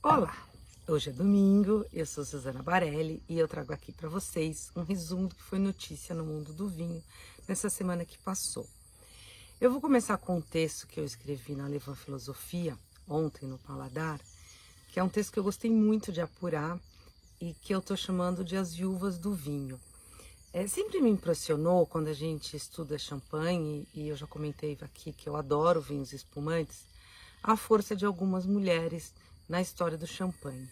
Olá, hoje é domingo, eu sou Suzana Barelli e eu trago aqui para vocês um resumo do que foi notícia no mundo do vinho nessa semana que passou. Eu vou começar com um texto que eu escrevi na Levant Filosofia, ontem no Paladar, que é um texto que eu gostei muito de apurar e que eu estou chamando de As Viúvas do Vinho. Sempre me impressionou quando a gente estuda champanhe, e eu já comentei aqui que eu adoro vinhos espumantes, a força de algumas mulheres na história do champanhe.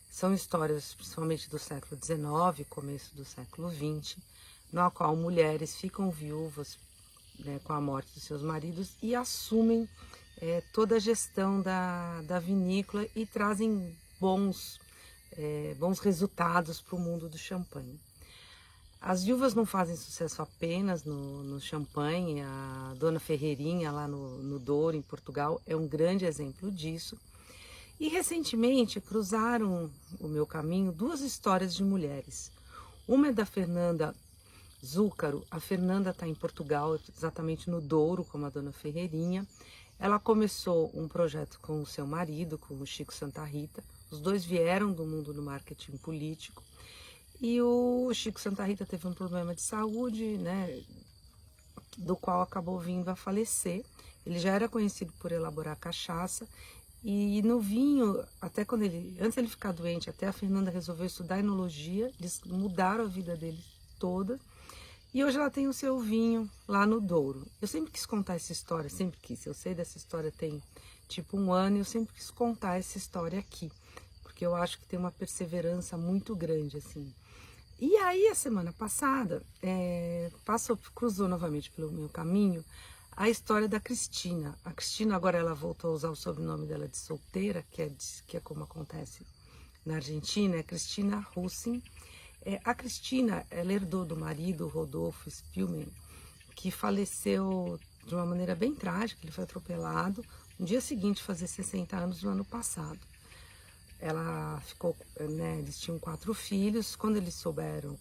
São histórias principalmente do século XIX, começo do século XX, na qual mulheres ficam viúvas, né, com a morte dos seus maridos e assumem toda a gestão da vinícola e trazem bons resultados para o mundo do champanhe. As viúvas não fazem sucesso apenas no champanhe. A Dona Ferreirinha, lá no Douro, em Portugal, é um grande exemplo disso. E recentemente cruzaram o meu caminho duas histórias de mulheres. Uma é da Fernanda Zúcaro. A Fernanda está em Portugal, exatamente no Douro, como a Dona Ferreirinha. Ela começou um projeto com o seu marido, com o Chico Santa Rita. Os dois vieram do mundo do marketing político. E o Chico Santa Rita teve um problema de saúde, né, do qual acabou vindo a falecer. Ele já era conhecido por elaborar cachaça. E no vinho, até quando antes ele ficar doente, até a Fernanda resolveu estudar enologia, eles mudaram a vida dele toda. E hoje ela tem o seu vinho lá no Douro. Eu sempre quis contar essa história, sempre quis. Eu sei dessa história tem tipo 1 ano e eu sempre quis contar essa história aqui. Porque eu acho que tem uma perseverança muito grande, assim. E aí, a semana passada, cruzou novamente pelo meu caminho a história da Cristina. A Cristina agora ela voltou a usar o sobrenome dela de solteira, que é como acontece na Argentina, é Cristina Russin. A Cristina, ela herdou do marido, Rodolfo Spillman, que faleceu de uma maneira bem trágica. Ele foi atropelado no dia seguinte, fazer 60 anos, no ano passado. Ela ficou, né, eles tinham 4 filhos. Quando eles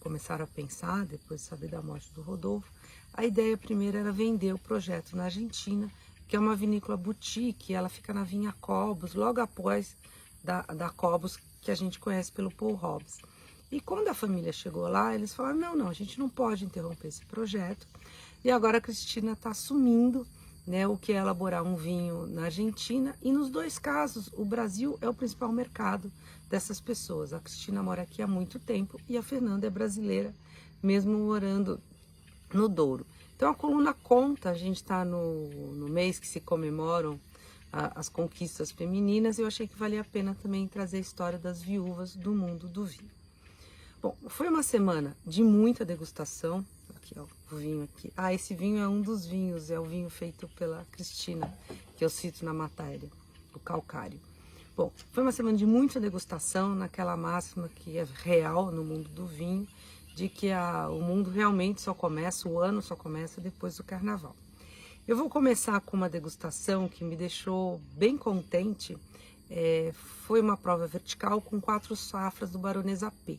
começaram a pensar, depois de saber da morte do Rodolfo, a ideia primeira era vender o projeto na Argentina, que é uma vinícola boutique. Ela fica na Vinha Cobos, logo após da Cobos, que a gente conhece pelo Paul Hobbs. E quando a família chegou lá, eles falaram, não, a gente não pode interromper esse projeto. E agora a Cristina está assumindo, né, o que é elaborar um vinho na Argentina, e nos dois casos o Brasil é o principal mercado dessas pessoas. A Cristina mora aqui há muito tempo e a Fernanda é brasileira, mesmo morando no Douro. Então a coluna conta, a gente está no mês que se comemoram as conquistas femininas, e eu achei que valia a pena também trazer a história das viúvas do mundo do vinho. Bom, foi uma semana de muita degustação. Aqui, ó, o vinho aqui. Esse vinho é um dos vinhos, é o vinho feito pela Cristina, que eu cito na matéria, o Calcário. Bom, foi uma semana de muita degustação, naquela máxima que é real no mundo do vinho, de que o mundo realmente só começa, o ano só começa depois do carnaval. Eu vou começar com uma degustação que me deixou bem contente. Foi uma prova vertical com 4 safras do Baronesa P.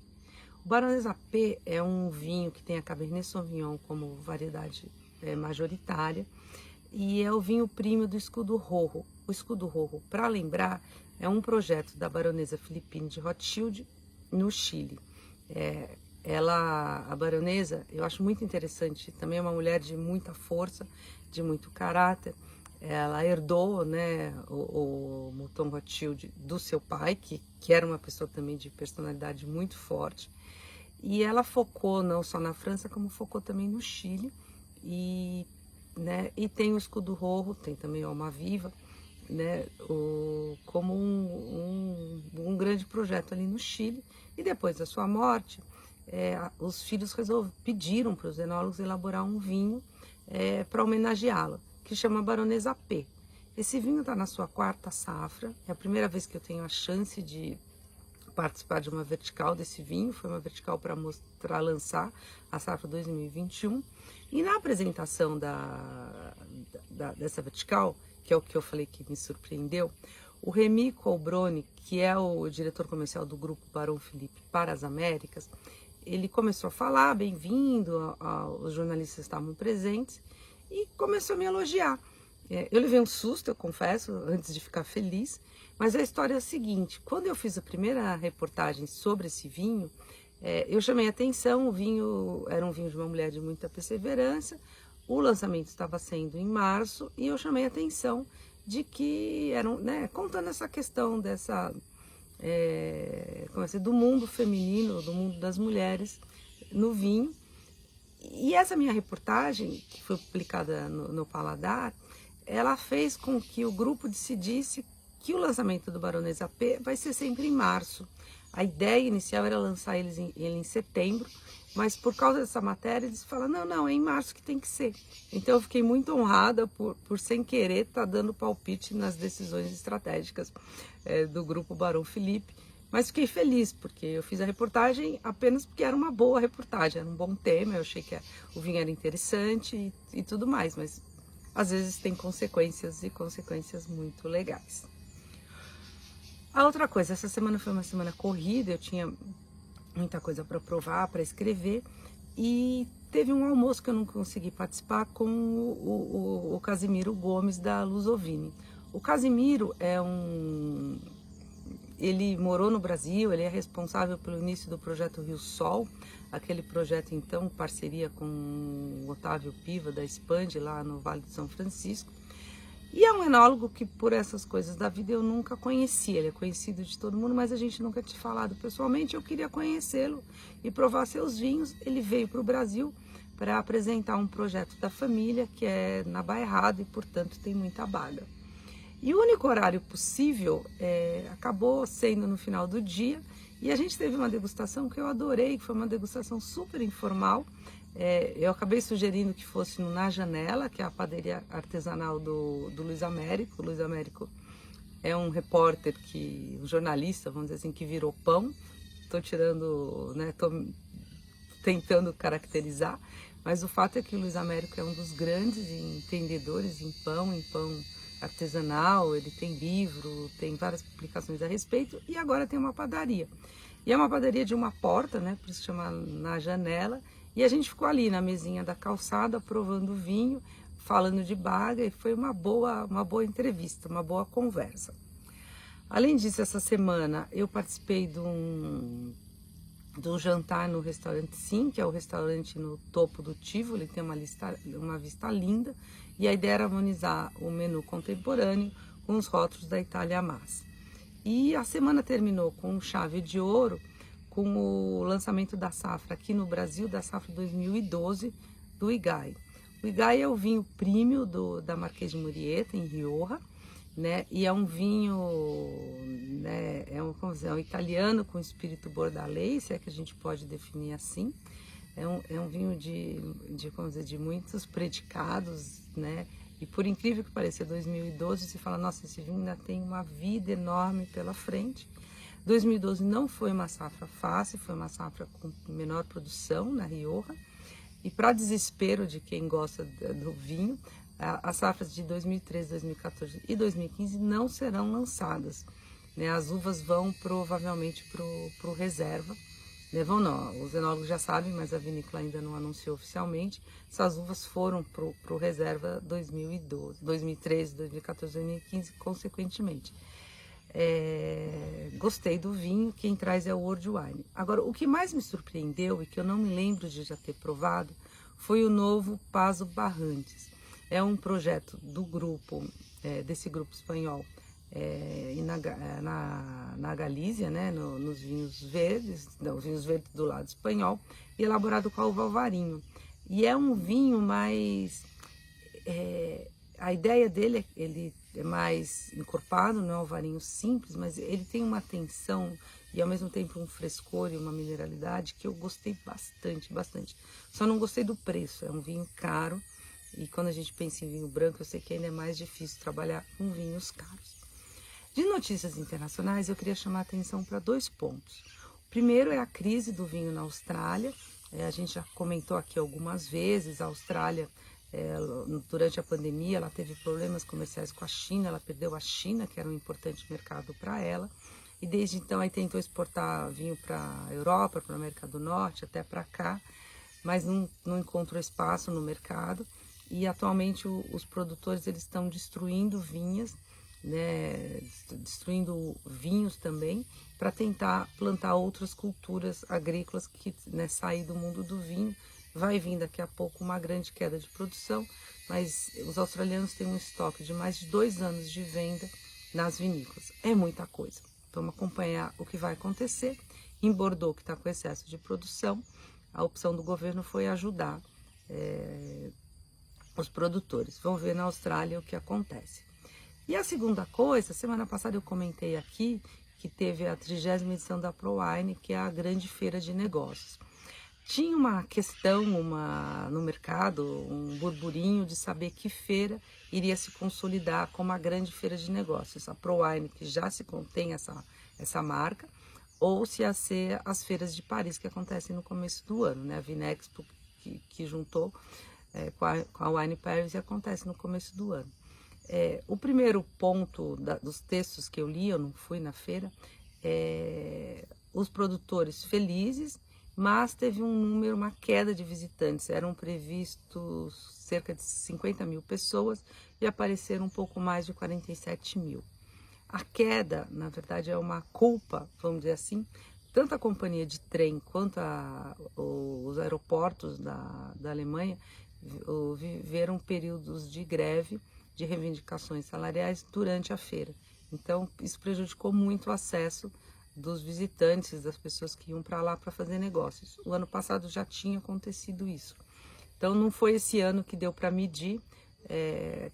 O Baronesa P é um vinho que tem a Cabernet Sauvignon como variedade majoritária, e é o vinho primo do Escudo Rojo. O Escudo Rojo, para lembrar, é um projeto da Baronesa Philippine de Rothschild, no Chile. A Baronesa, eu acho muito interessante, também é uma mulher de muita força, de muito caráter. Ela herdou, né, o Mouton Rothschild do seu pai, que era uma pessoa também de personalidade muito forte. E ela focou não só na França, como focou também no Chile. E tem o Escudo Rojo, tem também o Almaviva, né, como um grande projeto ali no Chile. E depois da sua morte, os filhos pediram para os enólogos elaborar um vinho para homenageá-la, que chama Baronesa P. Esse vinho está na sua 4ª safra. É a primeira vez que eu tenho a chance de participar de uma vertical desse vinho. Foi uma vertical para lançar a safra 2021. E na apresentação dessa vertical, que é o que eu falei que me surpreendeu, o Remy Colbroni, que é o diretor comercial do Grupo Barão Philippe para as Américas, ele começou a falar, bem-vindo, os jornalistas estavam presentes, e começou a me elogiar. Eu levei um susto, eu confesso, antes de ficar feliz, mas a história é a seguinte: quando eu fiz a primeira reportagem sobre esse vinho, eu chamei a atenção. O vinho era um vinho de uma mulher de muita perseverança, o lançamento estava sendo em março, e eu chamei a atenção de que eram, né, contando essa questão dessa, do mundo feminino, do mundo das mulheres no vinho. E essa minha reportagem, que foi publicada no Paladar, ela fez com que o grupo decidisse que o lançamento do Baronesa P vai ser sempre em março. A ideia inicial era lançar ele em setembro, mas por causa dessa matéria eles falaram, não, é em março que tem que ser. Então eu fiquei muito honrada por sem querer estar dando palpite nas decisões estratégicas do grupo Barão Felipe. Mas fiquei feliz, porque eu fiz a reportagem apenas porque era uma boa reportagem, era um bom tema, eu achei que o vinho era interessante e tudo mais, mas às vezes tem consequências, e consequências muito legais. A outra coisa, essa semana foi uma semana corrida, eu tinha muita coisa para provar, para escrever, e teve um almoço que eu não consegui participar com o Casimiro Gomes da Lusovini. O Casimiro ele morou no Brasil, ele é responsável pelo início do projeto Rio Sol, aquele projeto então, parceria com o Otávio Piva da Expande, lá no Vale de São Francisco. E é um enólogo que, por essas coisas da vida, eu nunca conheci. Ele é conhecido de todo mundo, mas a gente nunca tinha falado pessoalmente. Eu queria conhecê-lo e provar seus vinhos. Ele veio para o Brasil para apresentar um projeto da família, que é na Bairrada, e, portanto, tem muita baga. E o único horário possível acabou sendo no final do dia, e a gente teve uma degustação que eu adorei, que foi uma degustação super informal. Eu acabei sugerindo que fosse no Na Janela, que é a padaria artesanal do Luiz Américo. O Luiz Américo é um repórter, um jornalista, vamos dizer assim, que virou pão. Estou tirando, né, tô tentando caracterizar, mas o fato é que o Luiz Américo é um dos grandes entendedores em pão artesanal. Ele tem livro, tem várias publicações a respeito, e agora tem uma padaria. E é uma padaria de uma porta, né, por isso chama Na Janela, e a gente ficou ali na mesinha da calçada, provando vinho, falando de baga, e foi uma boa entrevista, uma boa conversa. Além disso, essa semana eu participei de um jantar no restaurante Sim, que é o restaurante no topo do Tivoli, tem uma vista linda, e a ideia era harmonizar o menu contemporâneo com os rótulos da Itália Massa. E a semana terminou com chave de ouro, com o lançamento da safra aqui no Brasil, da safra 2012 do Igai. O Igai é o vinho premium da Marquês de Murieta, em Rioja, né? E é um vinho, né, é um italiano com espírito bordalês, se é que a gente pode definir assim. É um vinho de muitos predicados, né? E por incrível que pareça, 2012 se fala, nossa, esse vinho ainda tem uma vida enorme pela frente. 2012 não foi uma safra fácil, foi uma safra com menor produção na Rioja. E para desespero de quem gosta do vinho, as safras de 2013, 2014 e 2015 não serão lançadas, né? As uvas vão provavelmente para o reserva. Vão não, os enólogos já sabem, mas a vinícola ainda não anunciou oficialmente. Essas uvas foram para o reserva 2012, 2013, 2014, 2015, consequentemente. Gostei do vinho, quem traz é o World Wine. Agora, o que mais me surpreendeu e que eu não me lembro de já ter provado foi o novo Paso Barrantes. É um projeto do grupo, desse grupo espanhol, na Galícia, né, nos vinhos verdes, os vinhos verdes do lado espanhol, e elaborado com a uva Alvarinho. E é um vinho mais... a ideia dele ele é mais encorpado, não é um alvarinho simples, mas ele tem uma tensão e ao mesmo tempo um frescor e uma mineralidade que eu gostei bastante, bastante. Só não gostei do preço, é um vinho caro, e quando a gente pensa em vinho branco, eu sei que ainda é mais difícil trabalhar com vinhos caros. De notícias internacionais, eu queria chamar a atenção para 2 pontos. O primeiro é a crise do vinho na Austrália. A gente já comentou aqui algumas vezes, a Austrália, durante a pandemia, ela teve problemas comerciais com a China, ela perdeu a China, que era um importante mercado para ela, e desde então aí tentou exportar vinho para a Europa, para a América do Norte, até para cá, mas não encontrou espaço no mercado. e atualmente os produtores eles estão destruindo vinhas, né, destruindo vinhos também, para tentar plantar outras culturas agrícolas que, né, sair do mundo do vinho. Vai vir daqui a pouco uma grande queda de produção, mas os australianos têm um estoque de mais de 2 anos de venda nas vinícolas. É muita coisa. Vamos acompanhar o que vai acontecer. Em Bordeaux, que está com excesso de produção, a opção do governo foi ajudar os produtores. Vamos ver na Austrália o que acontece. E a segunda coisa, semana passada eu comentei aqui que teve a 30ª edição da ProWine, que é a grande feira de negócios. Tinha uma questão no mercado, um burburinho de saber que feira iria se consolidar como a grande feira de negócios. A ProWine, que já se contém essa marca, ou se ia ser as feiras de Paris, que acontecem no começo do ano, né? A Vinexpo, que juntou com a Wine Paris, e acontece no começo do ano. O primeiro ponto dos textos que eu li, eu não fui na feira, os produtores felizes, mas teve uma queda de visitantes. Eram previstos cerca de 50 mil pessoas e apareceram um pouco mais de 47 mil. A queda, na verdade, é uma culpa, vamos dizer assim, tanto a companhia de trem quanto os aeroportos da Alemanha viveram períodos de greve, de reivindicações salariais durante a feira. Então, isso prejudicou muito o acesso dos visitantes, das pessoas que iam para lá para fazer negócios. O ano passado já tinha acontecido isso. Então, não foi esse ano que deu para medir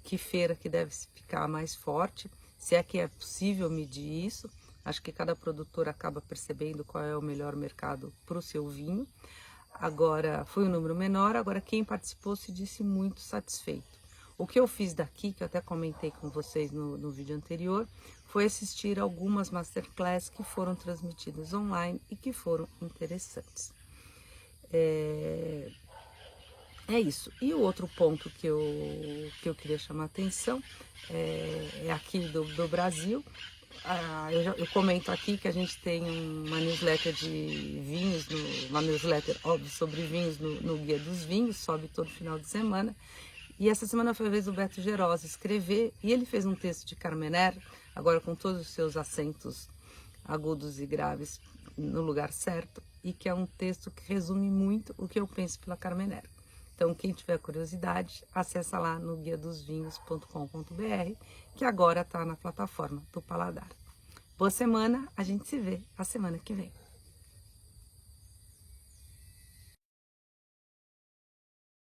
que feira que deve ficar mais forte, se é que é possível medir isso. Acho que cada produtor acaba percebendo qual é o melhor mercado para o seu vinho. Agora, foi um número menor, agora quem participou se disse muito satisfeito. O que eu fiz daqui, que eu até comentei com vocês no vídeo anterior, foi assistir algumas masterclass que foram transmitidas online e que foram interessantes. É isso. E o outro ponto que eu queria chamar a atenção é aqui do Brasil. Eu comento aqui que a gente tem uma newsletter de vinhos, uma newsletter, óbvio, sobre vinhos no Guia dos Vinhos, sobe todo final de semana. E essa semana foi a vez do Beto Gerosa escrever, e ele fez um texto de Carmenère, agora com todos os seus acentos agudos e graves no lugar certo, e que é um texto que resume muito o que eu penso pela Carmenère. Então, quem tiver curiosidade, acessa lá no guiadosvinhos.com.br, que agora está na plataforma do Paladar. Boa semana, a gente se vê a semana que vem.